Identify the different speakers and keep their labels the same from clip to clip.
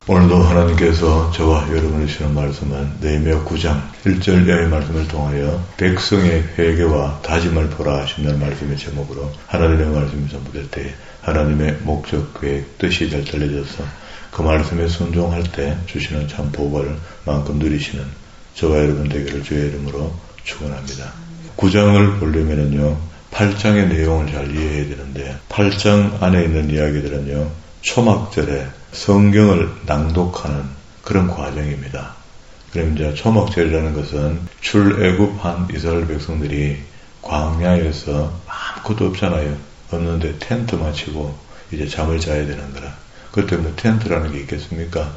Speaker 1: 오늘도 하나님께서 저와 여러분이 주시는 말씀은 느헤미야 9장 1절 이하의 말씀을 통하여 백성의 회개와 다짐을 보라 하신다는 말씀의 제목으로 하나님의 말씀이 전부될 때 하나님의 목적, 계획, 뜻이 잘 들려져서 그 말씀에 순종할 때 주시는 참 복을 마음껏 누리시는 저와 여러분 되기를 주의 이름으로 축원합니다. 9장을 보려면은요 8장의 내용을 잘 이해해야 되는데 8장 안에 있는 이야기들은요 초막절에 성경을 낭독하는 그런 과정입니다. 그럼 이제 초막절이라는 것은 출애굽한 이스라엘 백성들이 광야에서 아무것도 없잖아요. 없는데 텐트만 치고 이제 잠을 자야 되는 거라. 그때 뭐 텐트라는 게 있겠습니까?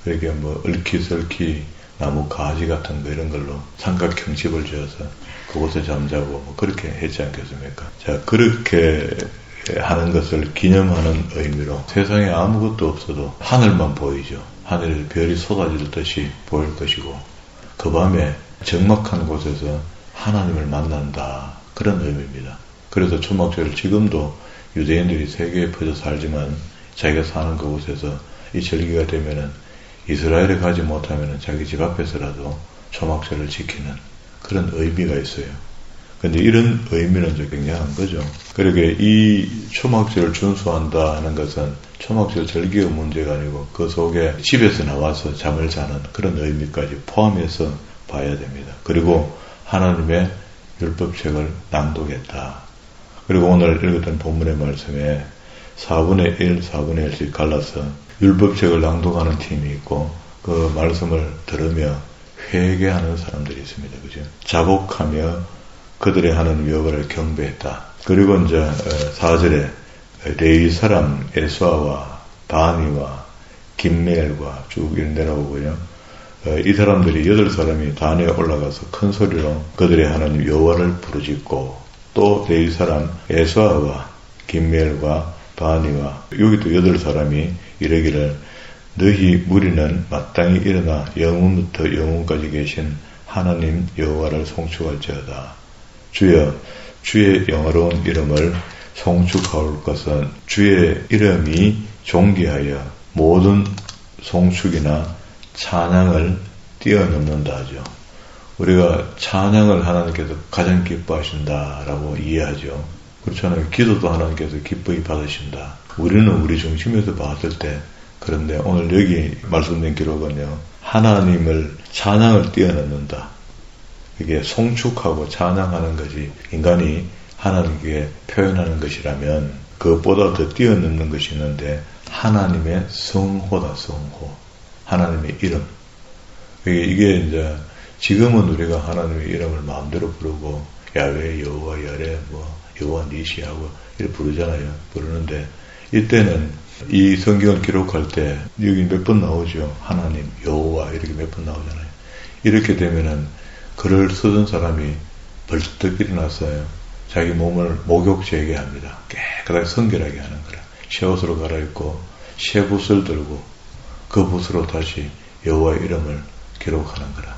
Speaker 1: 그렇게 뭐 얼키설키 나무 가지 같은 거 이런 걸로 삼각형 집을 지어서 그곳에 잠자고 뭐 그렇게 했지 않겠습니까? 자, 그렇게 하는 것을 기념하는 의미로 세상에 아무것도 없어도 하늘만 보이죠. 하늘에 별이 쏟아지듯이 보일 것이고 그 밤에 적막한 곳에서 하나님을 만난다. 그런 의미입니다. 그래서 초막절을 지금도 유대인들이 세계에 퍼져 살지만 자기가 사는 그곳에서 이 절기가 되면은 이스라엘에 가지 못하면은 자기 집 앞에서라도 초막절을 지키는 그런 의미가 있어요. 근데 이런 의미는 굉장한 거죠. 그러게 이 초막절을 준수한다 하는 것은 초막절 절기의 문제가 아니고 그 속에 집에서 나와서 잠을 자는 그런 의미까지 포함해서 봐야 됩니다. 그리고 하나님의 율법책을 낭독했다. 그리고 오늘 읽었던 본문의 말씀에 4분의 1, 4분의 1씩 갈라서 율법책을 낭독하는 팀이 있고 그 말씀을 들으며 회개하는 사람들이 있습니다. 그죠? 자복하며 그들의 하나님 여호와를 경배했다. 그리고 이제 4절에 레위 사람 에스와와 바니와 김멜과 쭉 내려오고요. 이 사람들이 8사람이 단에 올라가서 큰 소리로 그들의 하나님 여호와를 부르짖고 또 레위 사람 에스와와 김멜과 바니와 여기도 8사람이 이르기를 너희 무리는 마땅히 일어나 영원부터 영원까지 계신 하나님 여호와를 송축할지어다. 주여 주의 영화로운 이름을 송축할 것은 주의 이름이 존귀하여 모든 송축이나 찬양을 뛰어넘는다 하죠. 우리가 찬양을 하나님께서 가장 기뻐하신다라고 이해하죠. 그렇잖아요. 기도도 하나님께서 기쁘게 받으신다. 우리는 우리 중심에서 봤을 때 그런데 오늘 여기 말씀된 기록은요. 하나님을 찬양을 뛰어넘는다. 이게 송축하고 찬양하는 것이 인간이 하나님께 표현하는 것이라면 그것보다 더 뛰어넘는 것이 있는데 하나님의 성호다. 성호. 하나님의 이름. 이게 이제 지금은 우리가 하나님의 이름을 마음대로 부르고 야훼, 여호와, 여레, 여호와 니시하고 이렇게 부르잖아요. 부르는데 이때는 이 성경을 기록할 때 여기 몇 번 나오죠. 하나님, 여호와 이렇게 몇 번 나오잖아요. 이렇게 되면은 글을 쓰던 사람이 벌떡 일어났어요. 자기 몸을 목욕제하게 합니다. 깨끗하게 성결하게 하는 거라. 새 옷으로 갈아입고 새 붓을 들고 그 붓으로 다시 여호와의 이름을 기록하는 거라.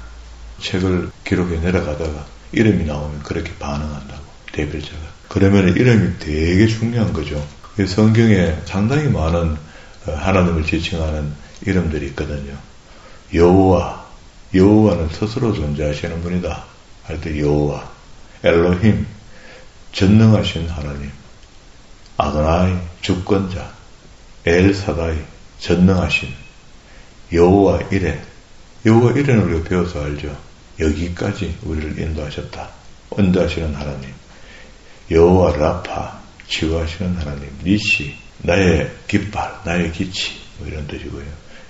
Speaker 1: 책을 기록해 내려가다가 이름이 나오면 그렇게 반응한다고. 대별자가. 그러면 이름이 되게 중요한 거죠. 성경에 상당히 많은 하나님을 지칭하는 이름들이 있거든요. 여호와. 여호와는 스스로 존재하시는 분이다. 할 때 여호와, 엘로힘, 전능하신 하나님, 아도나이, 주권자, 엘사다이, 전능하신, 여호와 이레. 여호와 이레는 우리가 배워서 알죠. 여기까지 우리를 인도하셨다. 인도하시는 하나님. 여호와 라파, 치유하시는 하나님. 니시, 나의 깃발, 나의 기치, 이런 뜻이고요.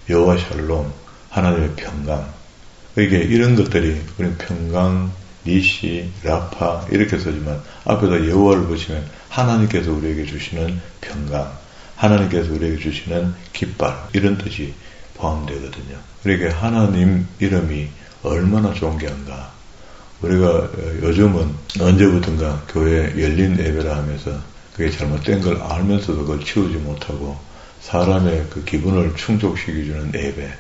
Speaker 1: 여호와 샬롬, 하나님의 평강. 이게 이런 것들이 우리 평강, 니시, 라파 이렇게 쓰지만 앞에다 여호와를 붙이면 하나님께서 우리에게 주시는 평강, 하나님께서 우리에게 주시는 깃발 이런 뜻이 포함되거든요. 그러니까 하나님 이름이 얼마나 존귀한가. 우리가 요즘은 언제부턴가 교회 열린 예배라 하면서 그게 잘못된 걸 알면서도 그걸 치우지 못하고 사람의 그 기분을 충족시켜주는 예배.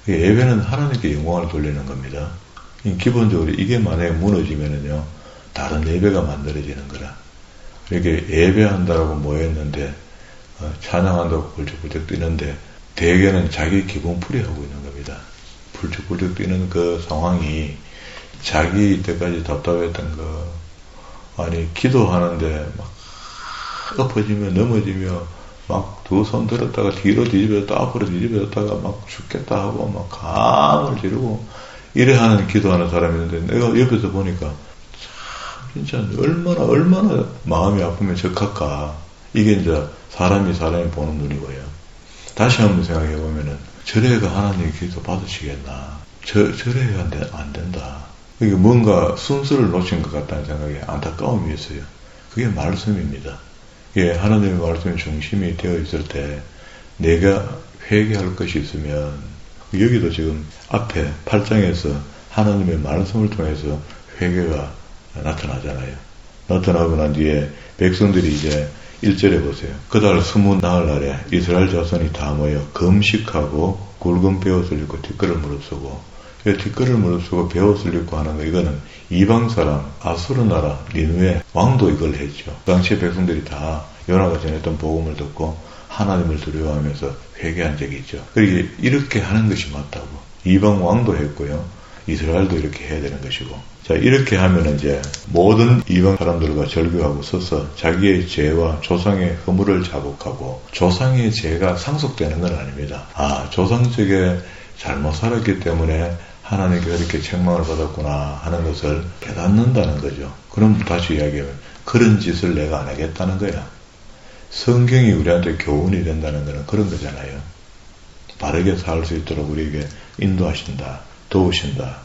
Speaker 1: 예배는 하나님께 영광을 돌리는 겁니다. 기본적으로 이게 만약에 무너지면은요, 다른 예배가 만들어지는 거라. 이렇게 예배한다라고 모였는데, 찬양한다고 굴적굴적 뛰는데, 대개는 자기 기분풀이 하고 있는 겁니다. 불쑥불쑥 뛰는 그 상황이 자기 이때까지 답답했던 거, 아니 기도하는데 막 엎어지며 넘어지며 막 두 손 들었다가 뒤로 뒤집어졌다 앞으로 뒤집어졌다가 막 죽겠다 하고 막 감을 지르고 이래 하는 기도하는 사람이 있는데 내가 옆에서 보니까 참 진짜 얼마나 마음이 아프면 적할까. 이게 이제 사람이 보는 눈이고요. 다시 한번 생각해 보면은 저래가 하나님 기도 받으시겠나. 저래야 안 된다. 이게 뭔가 순서를 놓친 것 같다는 생각에 안타까움이 있어요. 그게 말씀입니다. 예, 하나님의 말씀의 중심이 되어 있을 때 내가 회개할 것이 있으면 여기도 지금 앞에 8장에서 하나님의 말씀을 통해서 회개가 나타나잖아요. 나타나고 난 뒤에 백성들이 이제 1절에 보세요. 그달 20나흘 날에 이스라엘 자손이 다 모여 금식하고 굵은 베옷을 입고 뒷걸을 무릅쓰고 뒷걸을 무릅쓰고 베옷을 입고 하는 거 이거는 이방 사람 아수르 나라 니느웨 왕도 이걸 했죠. 그 당시에 백성들이 다 요나가 전했던 복음을 듣고 하나님을 두려워하면서 회개한 적이 있죠. 그러게 이렇게 하는 것이 맞다고. 이방 왕도 했고요. 이스라엘도 이렇게 해야 되는 것이고. 자, 이렇게 하면 이제 모든 이방 사람들과 절규하고 서서 자기의 죄와 조상의 허물을 자복하고 조상의 죄가 상속되는 건 아닙니다. 아, 조상적에 잘못 살았기 때문에 하나님께 이렇게 책망을 받았구나 하는 것을 깨닫는다는 거죠. 그럼 다시 이야기하면 그런 짓을 내가 안 하겠다는 거야. 성경이 우리한테 교훈이 된다는 것은 그런 거잖아요. 바르게 살 수 있도록 우리에게 인도하신다, 도우신다.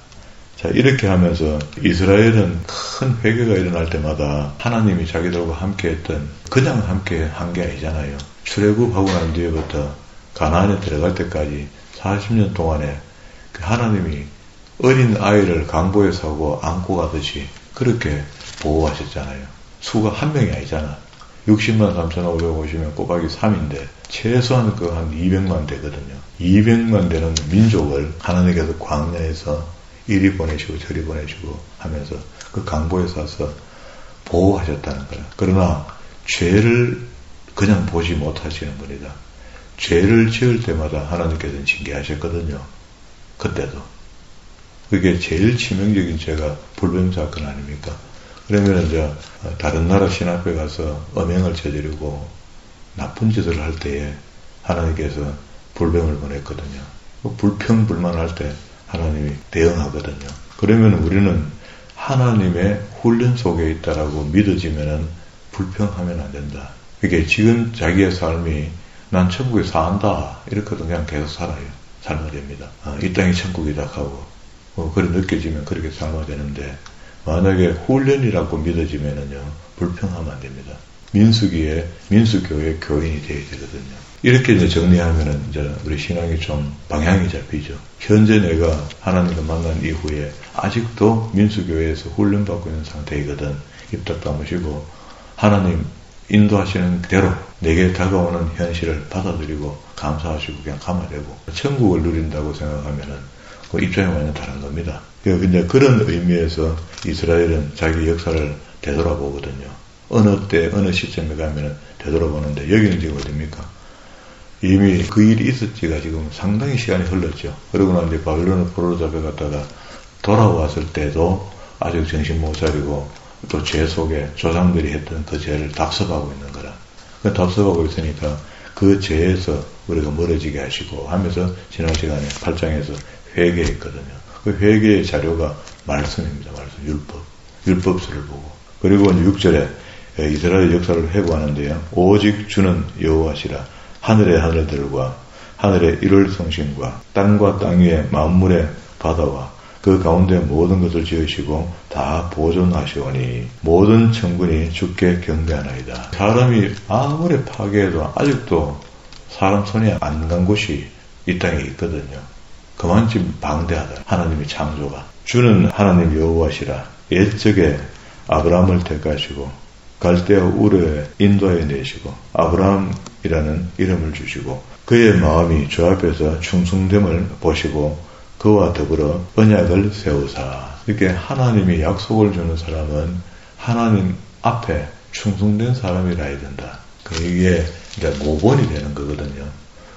Speaker 1: 자, 이렇게 하면서 이스라엘은 큰 회개가 일어날 때마다 하나님이 자기들과 함께 했던, 그냥 함께 한 게 아니잖아요. 출애굽하고 난 뒤에부터 가나안에 들어갈 때까지 40년 동안에 그 하나님이 어린 아이를 강보에 사고 안고 가듯이 그렇게 보호하셨잖아요. 수가 한 명이 아니잖아. 60만 3,550명 꼬박이 3인데 최소한 그 한 200만 되거든요. 200만 되는 민족을 하나님께서 광야에서 이리 보내시고 저리 보내시고 하면서 그 강보에 사서 보호하셨다는 거예요. 그러나 죄를 그냥 보지 못하시는 분이다. 죄를 지을 때마다 하나님께서는 징계하셨거든요. 그때도. 그게 제일 치명적인 죄가 불뱀 사건 아닙니까? 그러면 이제 다른 나라 신 앞에 가서 음행을 저지르고 나쁜 짓을 할 때에 하나님께서 불뱀을 보냈거든요. 불평불만할 때 하나님이 대응하거든요. 그러면 우리는 하나님의 훈련 속에 있다라고 믿어지면은 불평하면 안 된다. 그게 지금 자기의 삶이 난 천국에 산다 이렇게 그냥 계속 살아요. 살면 됩니다. 이 땅이 천국이다 하고 그래 느껴지면 그렇게 살면 되는데 만약에 훈련이라고 믿어지면은요 불평하면 안 됩니다. 민수기에 민수교회 교인이 되어야 되거든요. 이렇게 이제 정리하면은 이제 우리 신앙이 좀 방향이 잡히죠. 현재 내가 하나님과 만난 이후에 아직도 민수교회에서 훈련받고 있는 상태이거든. 입 딱 다무시고 하나님 인도하시는 대로 내게 다가오는 현실을 받아들이고 감사하시고 그냥 감아내고 천국을 누린다고 생각하면은 그 입장이 완전 다른 겁니다. 근데 그런 의미에서 이스라엘은 자기 역사를 되돌아보거든요. 어느 때 어느 시점에 가면은 되돌아보는데 여기는 지금 어딥니까? 이미 그 일이 있었지가 지금 상당히 시간이 흘렀죠. 그러고 난 뒤에 바빌론을 포로로 잡혀갔다가 돌아왔을 때도 아직 정신 못 차리고 또 죄 속에 조상들이 했던 그 죄를 답습하고 있는 거라. 그 답습하고 있으니까 그 죄에서 우리가 멀어지게 하시고 하면서 지난 시간에 8장에서 회개했거든요. 그 회개의 자료가 말씀입니다. 말씀, 율법서를 보고. 그리고 6절에 이스라엘 역사를 회고하는데요. 오직 주는 여호와시라. 하늘의 하늘들과 하늘의 일월 성신과 땅과 땅 위의 만물의 바다와 그 가운데 모든 것을 지으시고 다 보존하시오니 모든 천군이 주께 경배하나이다. 사람이 아무리 파괴해도 아직도 사람 손이 안 간 곳이 이 땅에 있거든요. 그만큼 방대하다. 하나님의 창조가. 주는 하나님 여호와시라. 옛적에 아브라함을 택하시고 갈대아 우르에 인도해 내시고 아브라함이라는 이름을 주시고 그의 마음이 주 앞에서 충성됨을 보시고 그와 더불어 언약을 세우사. 이렇게 하나님이 약속을 주는 사람은 하나님 앞에 충성된 사람이라 해야 된다. 이게 이제 모본이 되는 거거든요.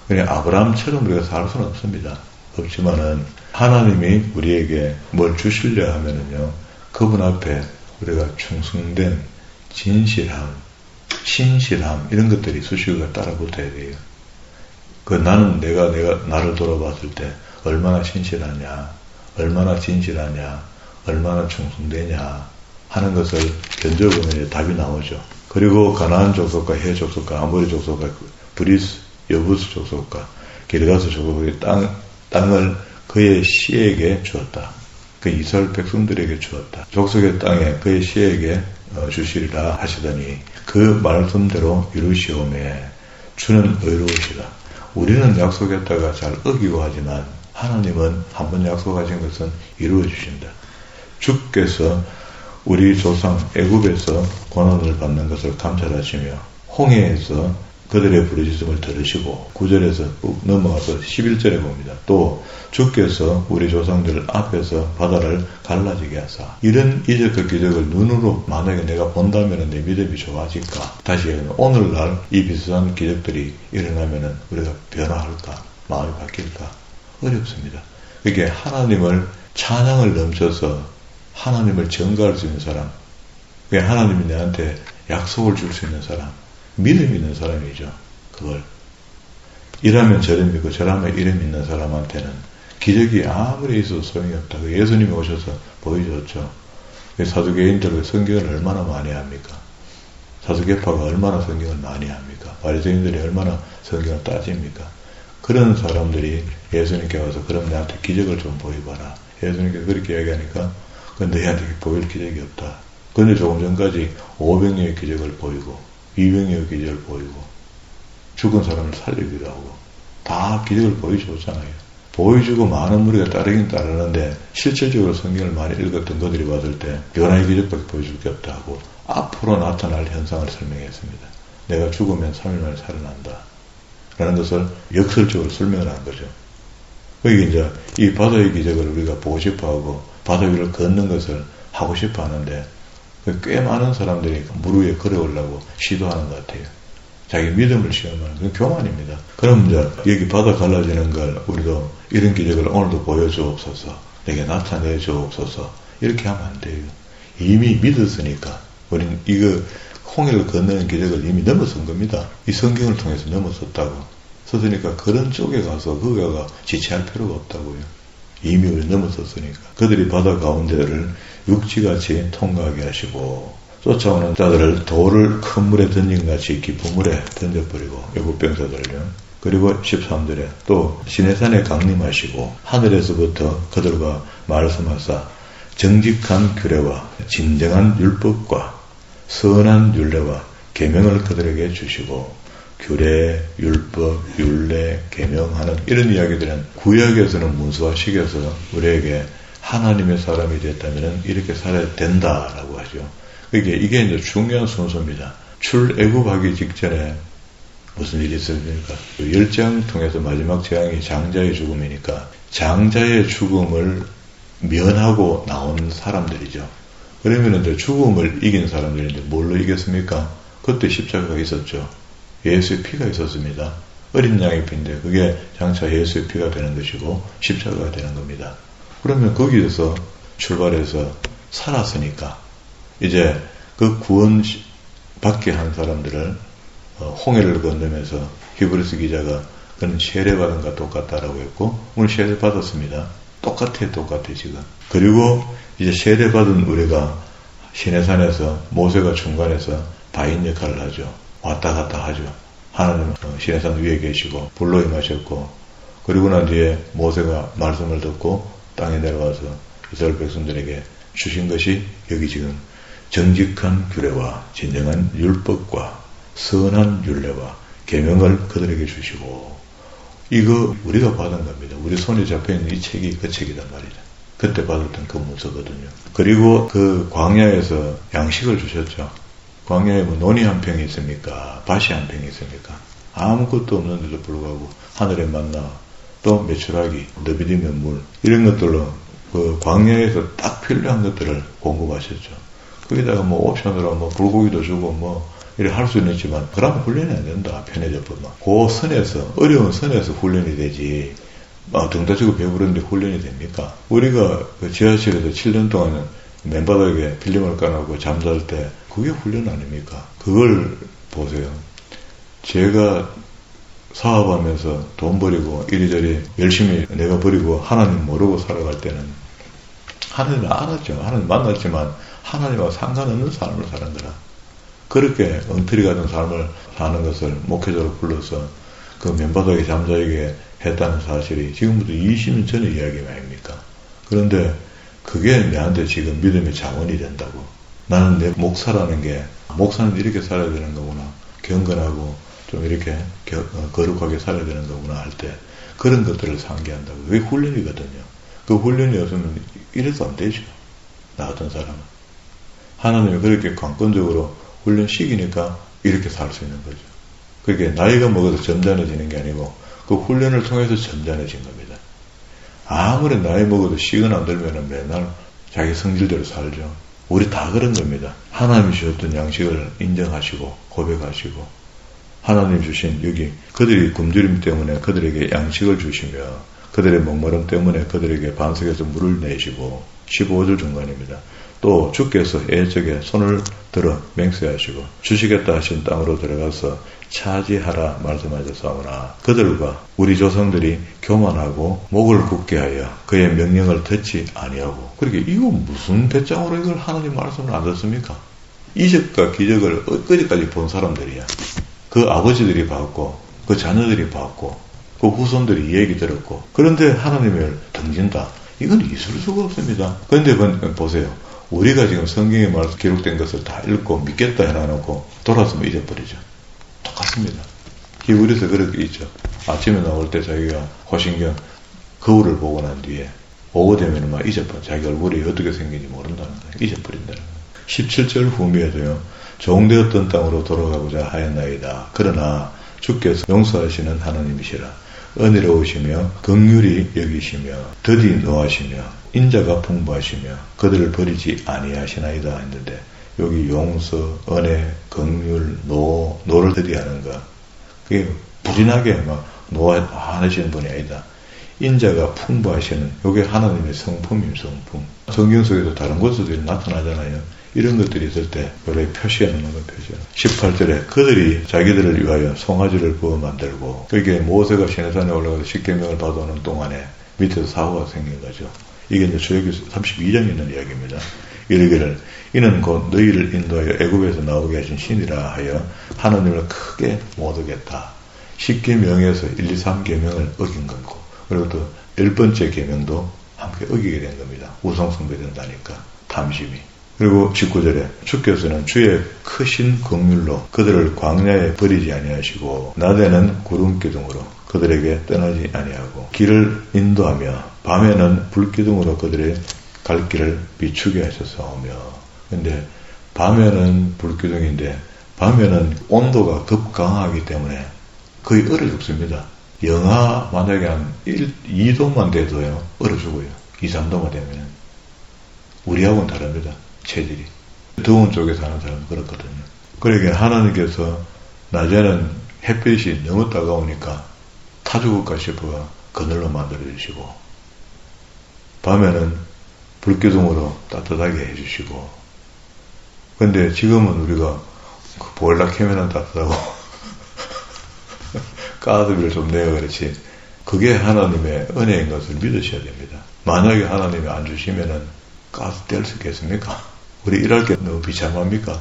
Speaker 1: 그냥 아브라함처럼 우리가 살 수는 없습니다. 없지만은 하나님이 우리에게 뭘 주시려 하면은요, 그분 앞에 우리가 충성된 진실함, 신실함 이런 것들이 수식어가 따라 붙어야 돼요. 나는 내가 나를 돌아봤을 때 얼마나 신실하냐, 얼마나 진실하냐, 얼마나 충성되냐 하는 것을 견적보면 답이 나오죠. 그리고 가나안 족속과 헷 족속과 아모리 족속과 브리스, 여부스 족속과 기르가스 족속의 땅을 그의 씨에게 주었다. 그 이스라엘 백성들에게 주었다. 족속의 땅에 그의 씨에게 주시리라 하시더니 그 말씀대로 이루시오매 주는 의로우시다. 우리는 약속했다가 잘 어기고 하지만 하나님은 한번 약속하신 것은 이루어 주신다. 주께서 우리 조상 애굽에서 고난을 받는 것을 감찰하시며 홍해에서 그들의 부르짖음을 들으시고 9절에서 넘어가서 11절에 봅니다. 또 주께서 우리 조상들 앞에서 바다를 갈라지게 하사 이런 이적과 기적을 눈으로 만약에 내가 본다면 내 믿음이 좋아질까? 다시 얘기하면 오늘날 이 비슷한 기적들이 일어나면 우리가 변화할까? 마음이 바뀔까? 어렵습니다. 이게 하나님을 찬양을 넘쳐서 하나님을 전가할 수 있는 사람, 그게 하나님이 내한테 약속을 줄 수 있는 사람, 믿음 있는 사람이죠. 그걸 이라면 저를 믿고 저라면 이름 있는 사람한테는 기적이 아무리 있어도 소용이 없다. 예수님이 오셔서 보여줬죠. 사두개인들 성경을 얼마나 많이 합니까? 사두개파가 얼마나 성경을 많이 합니까? 바리새인들이 얼마나 성경을 따집니까? 그런 사람들이 예수님께 와서 그럼 내한테 기적을 좀 보여봐라. 예수님께서 그렇게 얘기하니까 너희한테 보일 기적이 없다. 그런데 조금 전까지 500명의 기적을 보이고 200명의 기적을 보이고 죽은 사람을 살리기도 하고 다 기적을 보여줬잖아요. 보여주고 많은 무리가 따르긴 따르는데 실질적으로 성경을 많이 읽었던 그들이 봤을 때 변화의 기적밖에 보여줄 게 없다 하고 앞으로 나타날 현상을 설명했습니다. 내가 죽으면 3일 만에 살아난다 라는 것을 역설적으로 설명을 한 거죠. 여기 이제 이 바다의 기적을 우리가 보고 싶어 하고 바다 위를 걷는 것을 하고 싶어 하는데 꽤 많은 사람들이 물 위에 걸어오려고 시도하는 것 같아요. 자기 믿음을 시험하는 그건 교만입니다. 그럼 이제 여기 바다 갈라지는 걸 우리도 이런 기적을 오늘도 보여주옵소서, 내게 나타내 주옵소서 이렇게 하면 안 돼요. 이미 믿었으니까 우리는 이거 홍해를 건너는 기적을 이미 넘어선 겁니다. 이 성경을 통해서 넘어섰다고 썼으니까 그런 쪽에 가서 그거가 지체할 필요가 없다고요. 이미 우리 넘어섰으니까. 그들이 바다 가운데를 육지같이 통과하게 하시고 쫓아오는 자들을 돌을 큰 물에 던진 같이 깊은 물에 던져버리고 애국병사들을요. 그리고 13절에 또 시내산에 강림하시고 하늘에서부터 그들과 말씀하사 정직한 규례와 진정한 율법과 선한 율례와 계명을 그들에게 주시고 규례, 율법, 율례, 계명하는 이런 이야기들은 구약에서는 문서화시켜서 우리에게 하나님의 사람이 됐다면 이렇게 살아야 된다라고 하죠. 이게 이제 중요한 순서입니다. 출애굽하기 직전에 무슨 일이 있습니까? 10장 통해서 마지막 재앙이 장자의 죽음이니까 장자의 죽음을 면하고 나온 사람들이죠. 그러면 이제 죽음을 이긴 사람들인데 뭘로 이겼습니까? 그때 십자가가 있었죠. 예수의 피가 있었습니다. 어린 양의 피인데 그게 장차 예수의 피가 되는 것이고 십자가가 되는 겁니다. 그러면 거기에서 출발해서 살았으니까 이제 그 구원 받게 한 사람들을 홍해를 건너면서 히브리서 기자가 그는 세례받은 것과 똑같다라고 했고 오늘 세례받았습니다. 똑같아 지금. 그리고 이제 세례받은 우리가 시내산에서 모세가 중간에서 바인 역할을 하죠. 왔다 갔다 하죠. 하나님 시내산 위에 계시고 불로 임하셨고 그리고 난 뒤에 모세가 말씀을 듣고 땅에 내려와서 이스라엘 백성들에게 주신 것이 여기 지금 정직한 규례와 진정한 율법과 선한 율례와 계명을 그들에게 주시고 이거 우리가 받은 겁니다. 우리 손에 잡혀있는 이 책이 그 책이단 말이죠. 그때 받았던 그 문서거든요. 그리고 그 광야에서 양식을 주셨죠. 광야에 뭐 논이 한 평이 있습니까? 밭이 한 평이 있습니까? 아무것도 없는데도 불구하고 하늘의 만나 또 메추라기, 너비디면 물 이런 것들로 그 광야에서 딱 필요한 것들을 공급하셨죠. 거기다가 뭐 옵션으로 뭐 불고기도 주고 뭐 이래 할 수는 있지만, 그러면 훈련이 안 된다. 편해져보면. 그 선에서, 어려운 선에서 훈련이 되지, 등 다치고 배부른데 훈련이 됩니까? 우리가 그 지하실에서 7년 동안 맨바닥에 필름을 까놓고 잠잘 때, 그게 훈련 아닙니까? 그걸 보세요. 제가 사업하면서 돈 버리고 이리저리 열심히 내가 버리고 하나님 모르고 살아갈 때는 하나님을 알았죠. 하나님 만났지만 하나님과 상관없는 삶을 사는 거라. 그렇게 엉터리 같은 삶을 사는 것을 목회자로 불러서 그 맨바닥에 잠자게 했다는 사실이 지금부터 20년 전의 이야기 아닙니까? 그런데 그게 내한테 지금 믿음의 자원이 된다고. 나는 내 목사라는 게, 목사는 이렇게 살아야 되는 거구나. 경건하고 좀 이렇게 거룩하게 살아야 되는 거구나 할 때 그런 것들을 상기한다고. 그게 훈련이거든요. 그 훈련이 없으면 이래도 안 되죠. 나 같은 사람은. 하나님이 그렇게 관건적으로 훈련시키니까 이렇게 살 수 있는 거죠. 그게 나이가 먹어서 점잖해지는 게 아니고 그 훈련을 통해서 점잖해진 겁니다. 아무리 나이 먹어도 식은 안 들면 맨날 자기 성질대로 살죠. 우리 다 그런 겁니다. 하나님이 주셨던 양식을 인정하시고 고백하시고 하나님 주신 여기 그들이 굶주림 때문에 그들에게 양식을 주시며 그들의 목마름 때문에 그들에게 반석에서 물을 내시고 15절 중간입니다. 또 주께서 애적에 손을 들어 맹세하시고 주시겠다 하신 땅으로 들어가서 차지하라 말씀하셨사오나 그들과 우리 조상들이 교만하고 목을 굳게 하여 그의 명령을 듣지 아니하고. 그러니까 이거 무슨 배짱으로 이걸 하나님 말씀을 안 듣습니까? 이적과 기적을 엊그제까지 본 사람들이야. 그 아버지들이 봤고 그 자녀들이 봤고 그 후손들이 이 얘기 들었고 그런데 하나님을 등진다. 이건 있을 수가 없습니다. 그런데 보세요. 우리가 지금 성경에 말해서 기록된 것을 다 읽고 믿겠다 해놔놓고 돌아서면 잊어버리죠. 똑같습니다. 히브리서 그렇게 있죠. 아침에 나올 때 자기가 호신경 거울을 보고 난 뒤에 오후 되면 막 잊어버려. 자기 얼굴이 어떻게 생긴지 모른다는 거예요. 잊어버린다는 거예요. 17절 후미에도요. 종되었던 땅으로 돌아가고자 하였나이다. 그러나 주께서 용서하시는 하나님이시라. 은혜로우시며 긍휼히 여기시며 더디 노하시며 인자가 풍부하시며 그들을 버리지 아니하시나이다 했는데 여기 용서, 은혜, 긍휼, 노를 더디하는 거 그게 불인하게 막 노하시는 분이 아니다. 인자가 풍부하시는 이게 하나님의 성품임 성품. 성경 속에도 다른 곳에도 나타나잖아요. 이런 것들이 있을 때 요래 표시해 놓는 거 표시해. 18절에 그들이 자기들을 위하여 송아지를 부어 만들고 그게 모세가 시내산에 올라가서 십계명을 받아오는 동안에 밑에서 사고가 생긴 거죠. 이게 이제 출애굽기 32장에 있는 이야기입니다. 이르기를 이는 곧 너희를 인도하여 애굽에서 나오게 하신 신이라 하여 하나님을 크게 못 어겠다. 10계명에서 1, 2, 3계명을 어긴 거고 그리고 또 10번째 계명도 함께 어기게 된 겁니다. 우상숭배된다니까 탐심이. 그리고 19절에 주께서는 주의 크신 긍휼로 그들을 광야에 버리지 아니하시고 낮에는 구름기둥으로 그들에게 떠나지 아니하고 길을 인도하며 밤에는 불기둥으로 그들의 갈 길을 비추게 하셨사오며. 근데 밤에는 불기둥인데 밤에는 온도가 급강하기 때문에 거의 얼어 죽습니다. 영하 만약에 한 2도만 돼도요 얼어 죽어요. 2, 3도만 되면. 우리하고는 다릅니다. 체질이. 더운 쪽에 사는 사람은 그렇거든요. 그러니까 하나님께서 낮에는 햇빛이 너무 따가우니까 타 죽을까 싶어 그늘로 만들어주시고 밤에는 불기둥으로 따뜻하게 해주시고. 근데 지금은 우리가 그 보일러 켜면은 따뜻하고 가스비를 좀 내야 그렇지. 그게 하나님의 은혜인 것을 믿으셔야 됩니다. 만약에 하나님이 안 주시면은 가스 뗄 수 있겠습니까? 우리 일할 게 너무 비참합니까?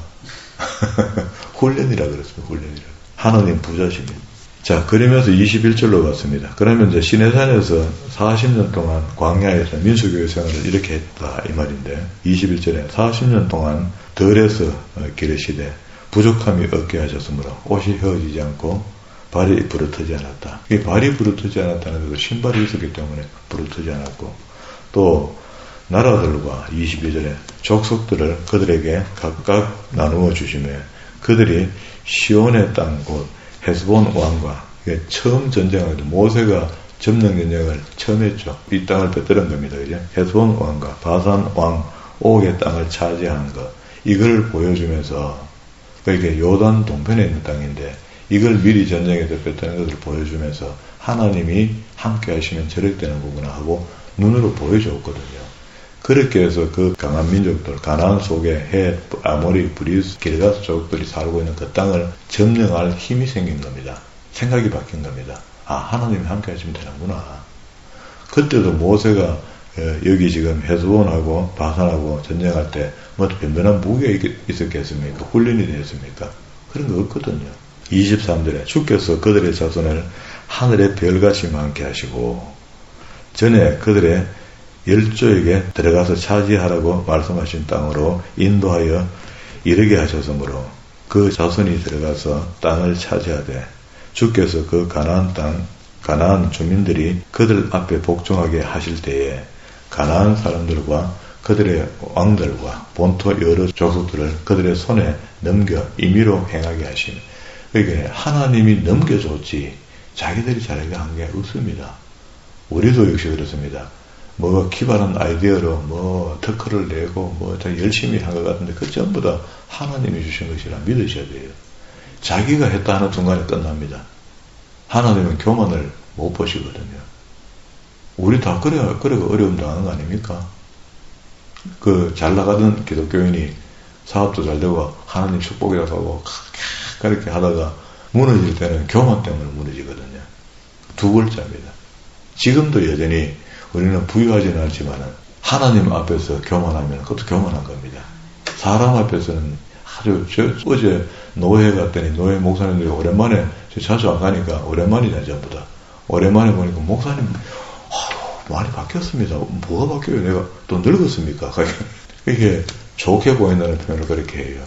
Speaker 1: 훈련이라 그랬습니다. 훈련이라. 하나님 부자십니다. 자, 그러면서 21절로 갔습니다. 그러면 이제 시내산에서 40년 동안 광야에서 민수교회 생활을 이렇게 했다 이 말인데 21절에 40년 동안 덜에서 기르시되 부족함이 없게 하셨으므로 옷이 휘어지지 않고 발이 부르트지 않았다. 이 발이 부르트지 않았다는 것은 신발이 있었기 때문에 부르트지 않았고 또 나라들과 22절에 족속들을 그들에게 각각 나누어 주시며 그들이 시온의 땅 곧 헤스본 왕과 처음 전쟁할 때 모세가 점령 전쟁을 처음 했죠. 이 땅을 빼뜨린 겁니다. 그죠? 헤스본 왕과 바산 왕 옥의 땅을 차지하는 것 이걸 보여주면서 이게 요단 동편에 있는 땅인데 이걸 미리 전쟁에 덮였다는 것을 보여주면서 하나님이 함께 하시면 저렇되는 거구나 하고 눈으로 보여줬거든요. 그렇게 해서 그 강한 민족들, 가나안 속에 헷, 아모리, 브리스, 기르가스 족들이 살고 있는 그 땅을 점령할 힘이 생긴 겁니다. 생각이 바뀐 겁니다. 아, 하나님이 함께 하시면 되는구나. 그때도 모세가 여기 지금 헤스본하고 바산하고 전쟁할 때 뭐 변변한 무기가 있었겠습니까? 훈련이 되었습니까? 그런 거 없거든요. 23절에 주께서 그들의 자손을 하늘의 별같이 많게 하시고 전에 그들의 열조에게 들어가서 차지하라고 말씀하신 땅으로 인도하여 이르게 하셨으므로 그 자손이 들어가서 땅을 차지하되 주께서 그 가나안 땅, 가나안 주민들이 그들 앞에 복종하게 하실 때에 가나안 사람들과 그들의 왕들과 본토 여러 족속들을 그들의 손에 넘겨 임의로 행하게 하시며 그러니까 하나님이 넘겨줬지 자기들이 잘하게 한 게 없습니다. 우리도 역시 그렇습니다. 뭐 기발한 아이디어로 뭐 특허를 내고 뭐 열심히 한 것 같은데 그 전부 다 하나님이 주신 것이라 믿으셔야 돼요. 자기가 했다 하는 순간에 끝납니다. 하나님은 교만을 못 보시거든요. 우리 다 그래 어려움 당하는 거 아닙니까? 그 잘 나가던 기독교인이 사업도 잘 되고 하나님 축복이라고 하고 그렇게 하다가 무너질 때는 교만 때문에 무너지거든요. 두 글자입니다. 지금도 여전히 우리는 부유하지는 않지만 하나님 앞에서 교만하면 그것도 교만한 겁니다. 사람 앞에서는 아주 어제 노회 갔더니 노회 목사님들이 오랜만에 자주 안 가니까 오랜만이냐 전부 다. 오랜만에 보니까 목사님 많이 바뀌었습니다. 뭐가 바뀌어요? 내가 또 늙었습니까? 이게 좋게 보인다는 표현을 그렇게 해요.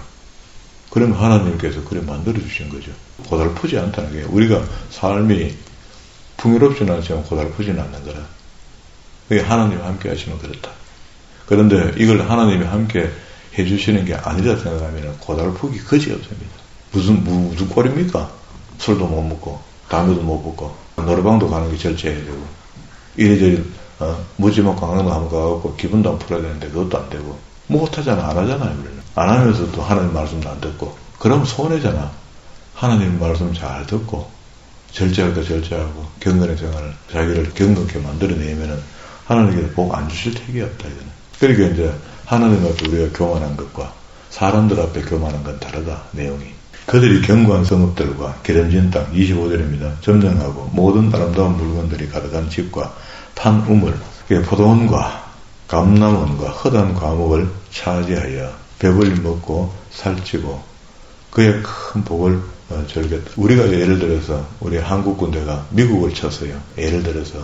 Speaker 1: 그러면 하나님께서 그래 만들어주신 거죠. 고달프지 않다는 게 우리가 삶이 풍요롭지는 않지만 고달프지는 않는 거라. 그게 하나님이 함께 하시면 그렇다. 그런데 이걸 하나님이 함께 해주시는 게 아니라 생각하면 고달프기 거지 없습니다. 무슨 꼴입니까? 술도 못 먹고 담배도 못 먹고 노래방도 가는 게 절제해야 되고 이래저래 무지막 강릉도 한번 가갖고 기분도 안 풀어야 되는데 그것도 안 되고 못하잖아. 안 하잖아요. 우리는. 안 하면서 또 하나님 말씀도 안 듣고 그러면 손해잖아. 하나님 말씀 잘 듣고 절제할 거 절제하고 경건의 생활을 자기를 경건케 만들어내면은 하나님께서 복 안 주실 택이 없다. 이거는. 그러니까 이제 하나님 앞에 우리가 교만한 것과 사람들 앞에 교만한 건 다르다. 내용이. 그들이 견고한 성읍들과 기름진 땅 25절입니다. 점령하고 모든 아름다운 물건들이 가득한 집과 판 우물, 포도원과 감남원과 헛한 과목을 차지하여 배불리 먹고 살찌고 그의 큰 복을 절겠다. 우리가 예를 들어서 우리 한국 군대가 미국을 쳤어요. 예를 들어서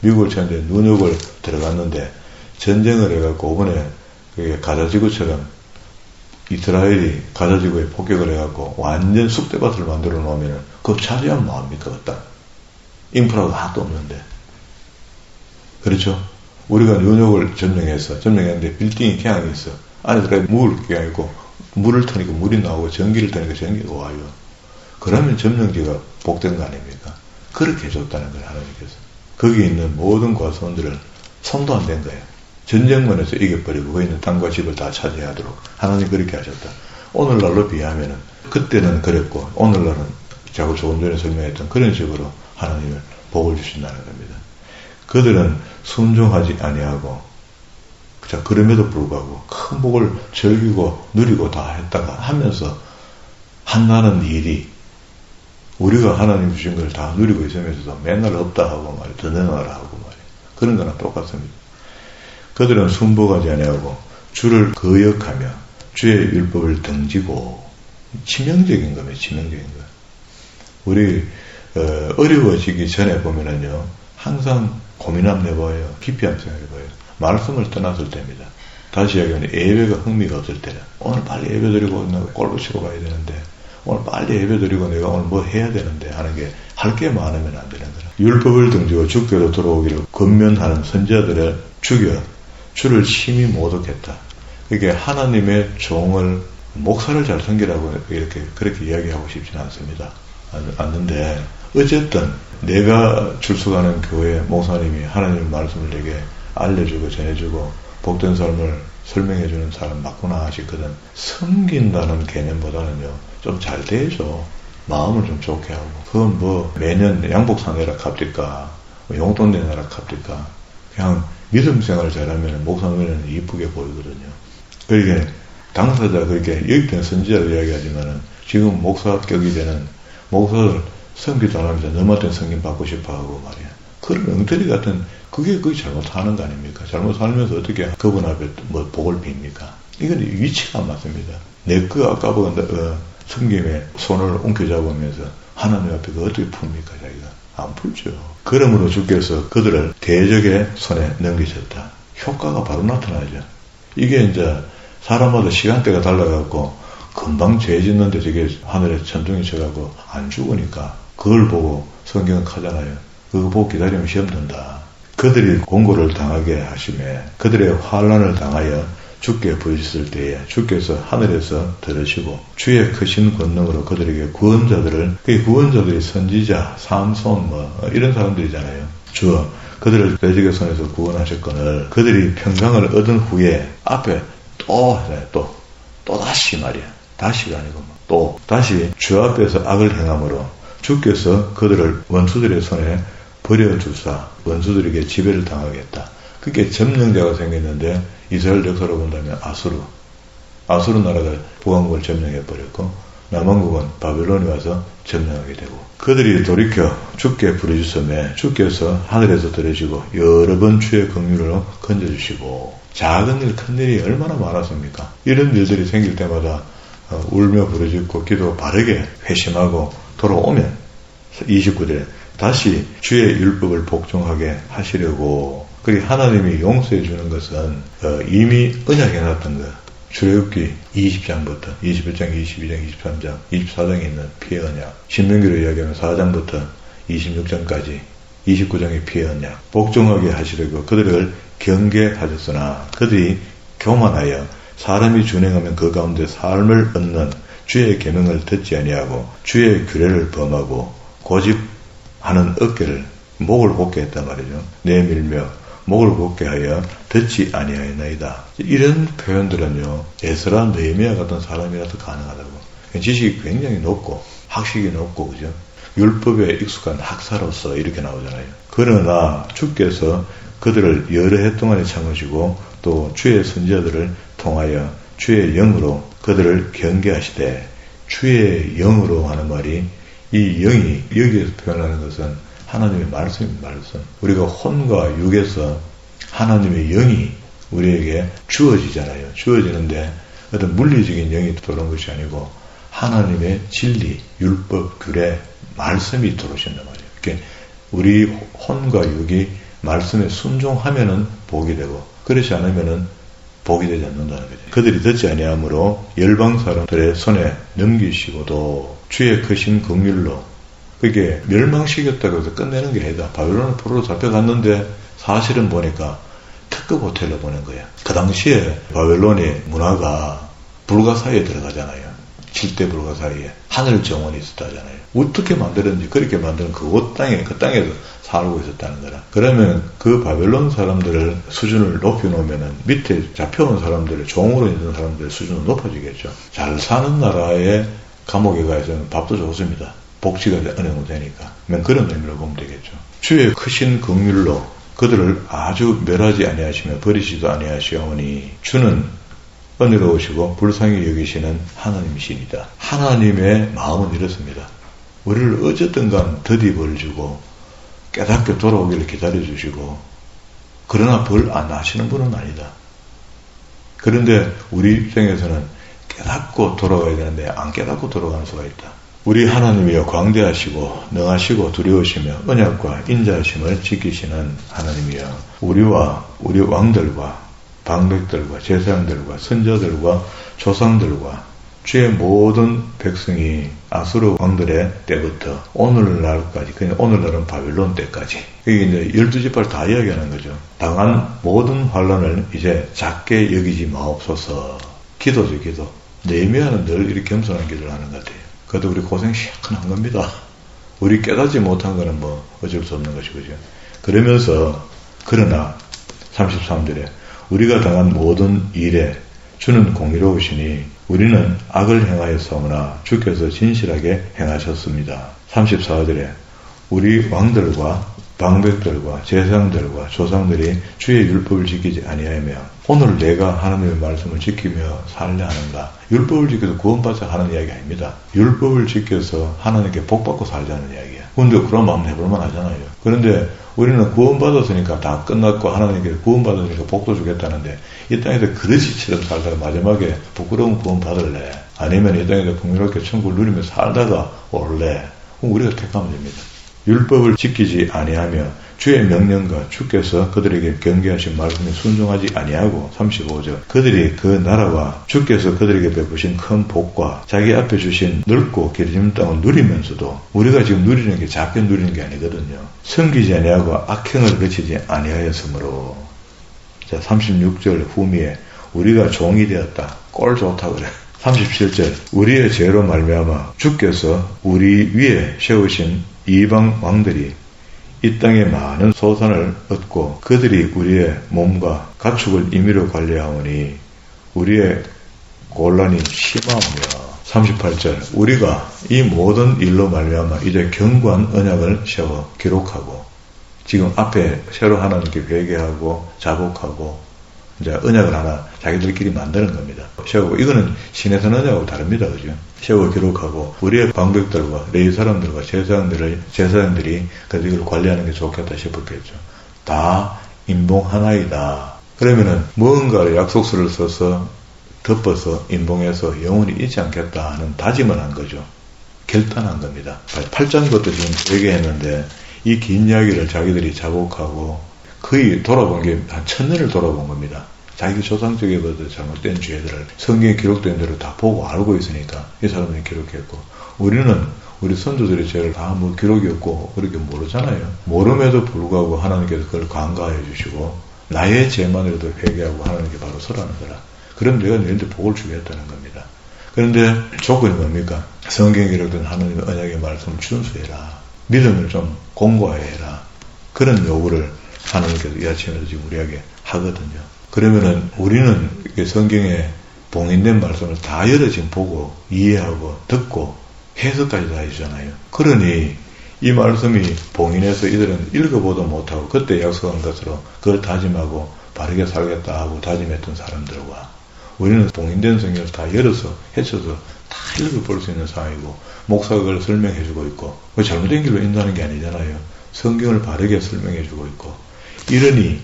Speaker 1: 미국을 쳤는데 누욕을 들어갔는데 전쟁을 해갖고 이번에 가자지구처럼 이스라엘이 가자지구에 폭격을 해갖고 완전 쑥대밭을 만들어 놓으면 그거 차지하면 뭐합니까? 딱 인프라가 하나도 없는데 그렇죠? 우리가 뉴욕을 점령했는데 빌딩이 그냥 있어. 안에 들어가 물을 그냥 있고 물을 트니까 물이 나오고 전기를 트니까 전기가 와요. 그러면 점령지가 복된 거 아닙니까? 그렇게 해줬다는 거예요. 하나님께서. 거기 있는 모든 과수원들을 손도 안 댄 거예요. 전쟁만에서 이겨버리고 거기 있는 땅과 집을 다 차지하도록 하나님 그렇게 하셨다. 오늘날로 비하면은 그때는 그랬고 오늘날은 자꾸 조금 전에 설명했던 그런 식으로 하나님을 복을 주신다는 겁니다. 그들은 순종하지 아니하고 자 그럼에도 불구하고 큰 복을 즐기고 누리고 다 했다가 하면서 한나는 일이 우리가 하나님 주신 걸 다 누리고 있으면서도 맨날 없다 하고 말이야 더 내놔라 하고 말이야 그런 거나 똑같습니다. 그들은 순복하지 아니하고 주를 거역하며 주의 율법을 등지고 치명적인 겁니다. 치명적인 거. 우리 어려워지기 전에 보면은요 항상 고민함 내봐요. 깊이 한번 생각해봐요. 말씀을 떠났을 때입니다. 다시 이야기하면 예배가 흥미가 없을 때는 오늘 빨리 예배 드리고 골프 치러 가야 되는데 오늘 빨리 예배 드리고 내가 오늘 뭐 해야 되는데 하는 게 할 게 많으면 안 되는 거라. 율법을 등지고 주께로 돌아오기를 권면하는 선지자들을 죽여 주를 심히 모독했다. 이게 하나님의 종을 목사를 잘 섬기라고 이렇게 그렇게 이야기하고 싶지는 않는데 어쨌든 내가 출석하는 교회 목사님이 하나님의 말씀을 내게 알려주고 전해주고 복된 삶을 설명해주는 사람 맞구나 싶거든. 섬긴다는 개념보다는요, 좀 잘 대해줘. 마음을 좀 좋게 하고. 그건 뭐 매년 양복 사내라 갑니까? 용돈 내놔라 갑니까? 그냥 믿음 생활 잘하면 목사님은 이쁘게 보이거든요. 그러니까 당사자 그렇게 여기는 선지자를 이야기하지만은 지금 목사격이 되는 목사를 섬기도 안 하면서 너한테 섬김 받고 싶어 하고 말이야. 그런 엉터리 같은 그게 잘못하는 거 아닙니까? 잘못 살면서 어떻게 그분 앞에 뭐 복을 빕니까? 이건 위치가 안 맞습니다. 내 거 아까 보건다 섬김에 손을 옮겨잡으면서 하나님 앞에 그 어떻게 풉니까 자기가? 안 풀죠. 그러므로 주께서 그들을 대적의 손에 넘기셨다. 효과가 바로 나타나죠. 이게 이제 사람마다 시간대가 달라갖고 금방 죄 짓는데 저게 하늘에 천둥이 쳐가고 안 죽으니까 그걸 보고 성경은 하잖아요. 그거 보고 기다리면 시험 든다. 그들이 공고를 당하게 하시매 그들의 환난을 당하여 주께 부르셨을 때에 주께서 하늘에서 들으시고 주의 크신 권능으로 그들에게 구원자들을 그 구원자들이 선지자, 삼손 뭐 이런 사람들이잖아요. 주어 그들을 대적의 손에서 구원하셨거늘 그들이 평강을 얻은 후에 앞에 또 다시 말이야. 다시가 아니고 또 다시 주 앞에서 악을 행함으로 주께서 그들을 원수들의 손에 버려주사 원수들에게 지배를 당하겠다. 그게 점령자가 생겼는데 이스라엘 역사로 본다면 아수르 나라가 북왕국을 점령해버렸고 남왕국은 바벨론이 와서 점령하게 되고 그들이 돌이켜 주께 부르짖음에 주께서 하늘에서 들으시고 여러 번 주의 긍휼으로 건져주시고 작은 일 큰 일이 얼마나 많았습니까? 이런 일들이 생길 때마다 울며 부르짖고 기도 바르게 회심하고 돌아오면 29절에 다시 주의 율법을 복종하게 하시려고 그리고 하나님이 용서해 주는 것은 이미 언약해놨던 것 출애굽기 20장부터 21장, 22장, 23장, 24장에 있는 피해 언약 신명기로 이야기하면 4장부터 26장까지 29장의 피해 언약 복종하게 하시려고 그들을 경계하셨으나 그들이 교만하여 사람이 준행하면 그 가운데 삶을 얻는 주의 계명을 듣지 아니하고 주의 규례를 범하고 고집하는 어깨를 목을 곱게 했단 말이죠. 내밀며 목을 곱게 하여 듣지 아니하였나이다. 이런 표현들은요. 에스라, 느헤미야 같은 사람이라도 가능하다고. 지식이 굉장히 높고 학식이 높고 그죠. 율법에 익숙한 학사로서 이렇게 나오잖아요. 그러나 주께서 그들을 여러 해 동안에 참으시고 또 주의 선지자들을 통하여 주의 영으로 그들을 경계하시되 주의 영으로 하는 말이 이 영이 여기에서 표현하는 것은 하나님의 말씀입니다. 우리가 혼과 육에서 하나님의 영이 우리에게 주어지잖아요. 주어지는데 어떤 물리적인 영이 들어온 것이 아니고 하나님의 진리, 율법, 규례, 말씀이 들어오신단 말이에요. 그러니까 우리 혼과 육이 말씀에 순종하면은 복이 되고 그렇지 않으면은 복이 되지 않는다는 거죠. 그들이 듣지 아니하므로 열방 사람들의 손에 넘기시고도 주의 크신 긍휼로 그게 멸망시켰다고 해서 끝내는 게 아니다. 바벨론 포로로 잡혀갔는데 사실은 보니까 특급 호텔로 보낸 거야. 그 당시에 바벨론의 문화가 불가사의에 들어가잖아요. 7대 불가사의에 하늘 정원이 있었다잖아요. 어떻게 만들었는지 그렇게 만드는 그 땅에서 살고 있었다는 거라. 그러면 그 바벨론 사람들을 수준을 높여놓으면은 밑에 잡혀온 사람들의 종으로 있는 사람들의 수준은 높아지겠죠. 잘 사는 나라의 감옥에 가서는 밥도 좋습니다. 복지가 어느 정도 되니까. 그런 의미로 보면 되겠죠. 주의 크신 긍휼로 그들을 아주 멸하지 아니하시며 버리지도 아니하시오니 주는 은혜로우시고 불쌍히 여기시는 하나님이시니다. 하나님의 마음은 이렇습니다. 우리를 어쨌든간 더디 벌 주고 깨닫게 돌아오기를 기다려주시고 그러나 벌 안 하시는 분은 아니다. 그런데 우리 입장에서는 깨닫고 돌아가야 되는데 안 깨닫고 돌아가는 수가 있다. 우리 하나님이여 광대하시고 능하시고 두려우시며 언약과 인자하심을 지키시는 하나님이여 우리와 우리 왕들과 방백들과 제사장들과 선자들과 조상들과 주의 모든 백성이 아수르 왕들의 때부터 오늘날까지, 그냥 오늘날은 바벨론 때까지. 이게 이제 12지파를 다 이야기하는 거죠. 당한 모든 환란을 이제 작게 여기지 마옵소서. 기도죠, 기도. 느헤미야는 늘 이렇게 겸손한 기도를 하는 것 같아요. 그래도 우리 고생 시작한 겁니다. 우리 깨닫지 못한 거는 뭐 어쩔 수 없는 것이죠. 그러면서, 그러나 33절에 우리가 당한 모든 일에 주는 공의로우시니 우리는 악을 행하였사오나 주께서 진실하게 행하셨습니다. 34절에 우리 왕들과 방백들과 제사장들과 조상들이 주의 율법을 지키지 아니하며 오늘 내가 하나님의 말씀을 지키며 살려 하는가? 율법을 지켜서 구원받자 하는 이야기 아닙니다. 율법을 지켜서 하나님께 복받고 살자는 이야기야. 근데 그런 마음 해볼만 하잖아요. 그런데 우리는 구원받았으니까 다 끝났고 하나님께 구원받았으니까 복도 주겠다는데 이 땅에서 그릇이처럼 살다가 마지막에 부끄러운 구원받을래? 아니면 이 땅에서 풍요롭게 천국을 누리며 살다가 올래? 그럼 우리가 택하면 됩니다. 율법을 지키지 아니하며 주의 명령과 주께서 그들에게 경계하신 말씀에 순종하지 아니하고 35절 그들이 그 나라와 주께서 그들에게 베푸신 큰 복과 자기 앞에 주신 넓고 길어진 땅을 누리면서도 우리가 지금 누리는 게 작게 누리는 게 아니거든요. 섬기지 아니하고 악행을 그치지 아니하였으므로 자 36절 후미에 우리가 종이 되었다. 꼴 좋다 그래. 37절 우리의 죄로 말미암아 주께서 우리 위에 세우신 이방 왕들이 이 땅에 많은 소산을 얻고 그들이 우리의 몸과 가축을 임의로 관리하오니 우리의 곤란이 심하며 38절 우리가 이 모든 일로 말미암아 이제 견고한 언약을 세워 기록하고 지금 앞에 새로 하나님께 회개하고 자복하고 이제 언약을 하나 자기들끼리 만드는 겁니다. 세우고 이거는 신에서 언약하고 다릅니다. 그죠? 세우고 기록하고 우리의 방백들과 레위 사람들과 제사장들이 그래도 이걸 관리하는 게 좋겠다 싶었겠죠. 다 인봉하나이다. 그러면은 무언가를 약속서를 써서 덮어서 인봉해서 영원히 잊지 않겠다 하는 다짐을 한 거죠. 결단한 겁니다. 8장 것도 지금 얘기했는데 이 긴 이야기를 자기들이 자복하고 거의 돌아본 게 한 1000년을 돌아본 겁니다. 자기 조상 쪽에부터 잘못된 죄들을 성경에 기록된 대로 다 보고 알고 있으니까 이 사람들이 기록했고 우리는 우리 선조들의 죄를 다 뭐 기록이 없고 그렇게 모르잖아요. 모름에도 불구하고 하나님께서 그걸 간과해 주시고 나의 죄만으로도 회개하고 하나님께 바로 서라는 거라. 그럼 내가 너희한테 복을 주겠다는 겁니다. 그런데 조건이 뭡니까? 성경에 기록된 하나님의 언약의 말씀을 준수해라. 믿음을 좀 공고해라. 그런 요구를 하나님께서 이 아침에도 지금 우리에게 하거든요. 그러면은 우리는 성경에 봉인된 말씀을 다 열어 지금 보고 이해하고 듣고 해석까지 다 해주잖아요. 그러니 이 말씀이 봉인해서 이들은 읽어보도 못하고 그때 약속한 것으로 그걸 다짐하고 바르게 살겠다 하고 다짐했던 사람들과 우리는 봉인된 성경을 다 열어서 헤쳐서 다 읽어볼 수 있는 상황이고 목사가 그걸 설명해주고 있고 잘못된 길로 인도하는 게 아니잖아요. 성경을 바르게 설명해주고 있고 이러니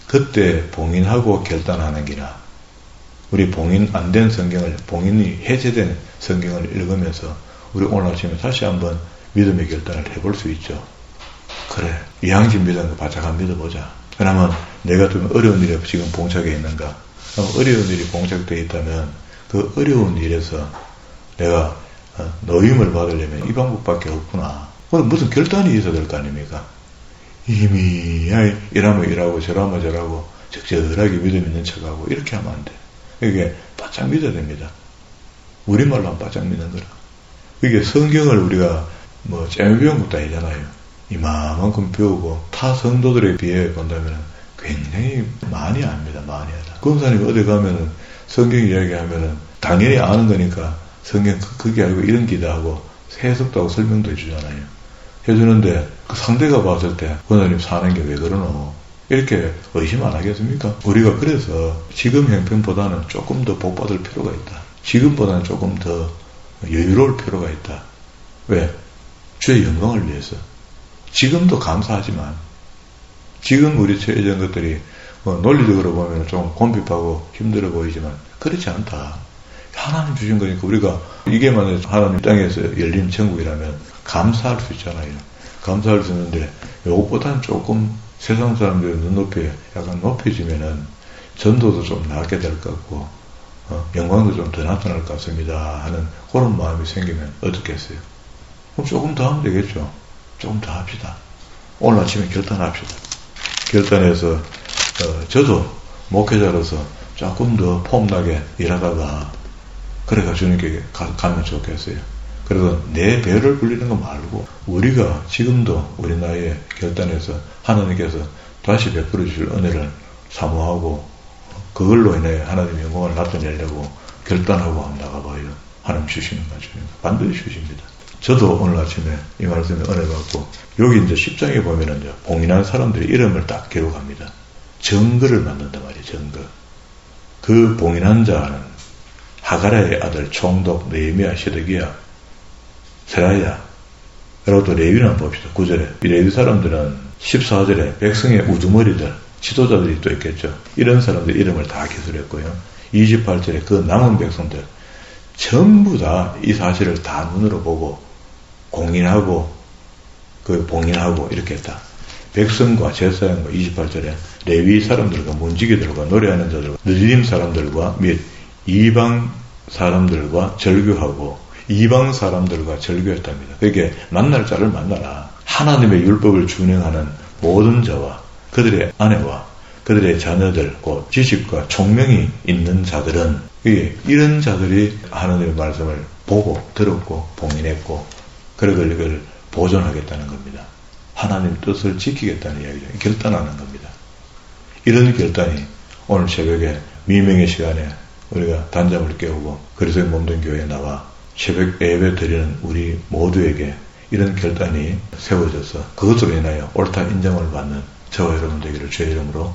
Speaker 1: 그때 봉인하고 결단하는 기나 우리 봉인 안 된 성경을 봉인이 해제된 성경을 읽으면서 우리 오늘 아침에 다시 한번 믿음의 결단을 해볼 수 있죠. 그래 이항진 믿음 바짝한 믿어보자. 그러면 내가 좀 어려운 일에 지금 봉착해 있는가? 어려운 일이 봉착되어 있다면 그 어려운 일에서 내가 노임을 받으려면 이 방법밖에 없구나. 무슨 결단이 있어야 될 거 아닙니까? 이미 이러면 이러고 저러면 저러고 적절하게 믿음 있는 척하고 이렇게 하면 안 돼. 이게 바짝 믿어야 됩니다. 우리말로 하면 바짝 믿는 거라. 이게 성경을 우리가 뭐 잼 배운 것도 아니잖아요. 이만큼 배우고 타 성도들에 비해 본다면 굉장히 많이 압니다. 많이 하다. 권사님이 어디 가면은 성경 이야기하면은 당연히 아는 거니까 성경 그게 알고 이런 기도하고 해석도 하고 설명도 해주잖아요. 해주는데 그 상대가 봤을 때 권사님 사는 게 왜 그러노? 이렇게 의심 안 하겠습니까? 우리가 그래서 지금 형편보다는 조금 더 복받을 필요가 있다. 지금보다는 조금 더 여유로울 필요가 있다. 왜? 주의 영광을 위해서. 지금도 감사하지만 지금 우리 처해진 것들이 논리적으로 보면 좀 곤핍하고 힘들어 보이지만 그렇지 않다. 하나님 주신 거니까 우리가 이게 만약 하나님 땅에서 열린 천국이라면 감사할 수 있잖아요. 감사할 수 있는데 이것보다는 조금 세상 사람들의 눈높이에 약간 높여지면은 전도도 좀 낫게 될 것 같고 영광도 좀 더 나타날 것 같습니다 하는 그런 마음이 생기면 어떻겠어요? 그럼 조금 더 하면 되겠죠. 조금 더 합시다. 오늘 아침에 결단합시다. 결단해서 저도 목회자로서 조금 더 폼나게 일하다가 그래가 주님께 가면 좋겠어요. 그래서 내 배를 불리는 거 말고 우리가 지금도 우리 나이에 결단해서 하나님께서 다시 베풀어 주실 은혜를 사모하고 그걸로 인해 하나님의 영광을 나타내려고 결단하고 한번 나가봐요. 하나님 주시는 말씀입니다. 반드시 주십니다. 저도 오늘 아침에 이 말씀에 은혜 받고, 여기 이제 10장에 보면은 이제 봉인한 사람들의 이름을 딱 기록합니다. 증거를 만든단 말이에요, 증거. 그 봉인한 자는 하가랴의 아들 총독 느헤미야, 시드기야, 세라야. 그리고 또 레위를 한번 봅시다. 9절에. 이 레위 사람들은 14절에 백성의 우두머리들, 지도자들이 또 있겠죠. 이런 사람들 이름을 다 기술했고요. 28절에 그 남은 백성들 전부 다 이 사실을 다 눈으로 보고 공인하고 봉인하고 이렇게 했다. 백성과 제사장과 28절에 레위 사람들과 문지기들과 노래하는 자들과 느림 사람들과 및 이방 사람들과 절교하고, 이방 사람들과 절교했답니다. 그게 만날 자를 만나라. 하나님의 율법을 준행하는 모든 자와 그들의 아내와 그들의 자녀들, 곧 지식과 총명이 있는 자들은, 이런 자들이 하나님의 말씀을 보고 들었고 봉인했고, 그리고 이걸 보존하겠다는 겁니다. 하나님 뜻을 지키겠다는 이야기죠. 결단하는 겁니다. 이런 결단이 오늘 새벽에 미명의 시간에 우리가 단잠을 깨우고 그리스도의 몸된 교회에 나와 새벽 예배 드리는 우리 모두에게 이런 결단이 세워져서 그것으로 인하여 옳다 인정을 받는 저와 여러분 되기를 주의 이름으로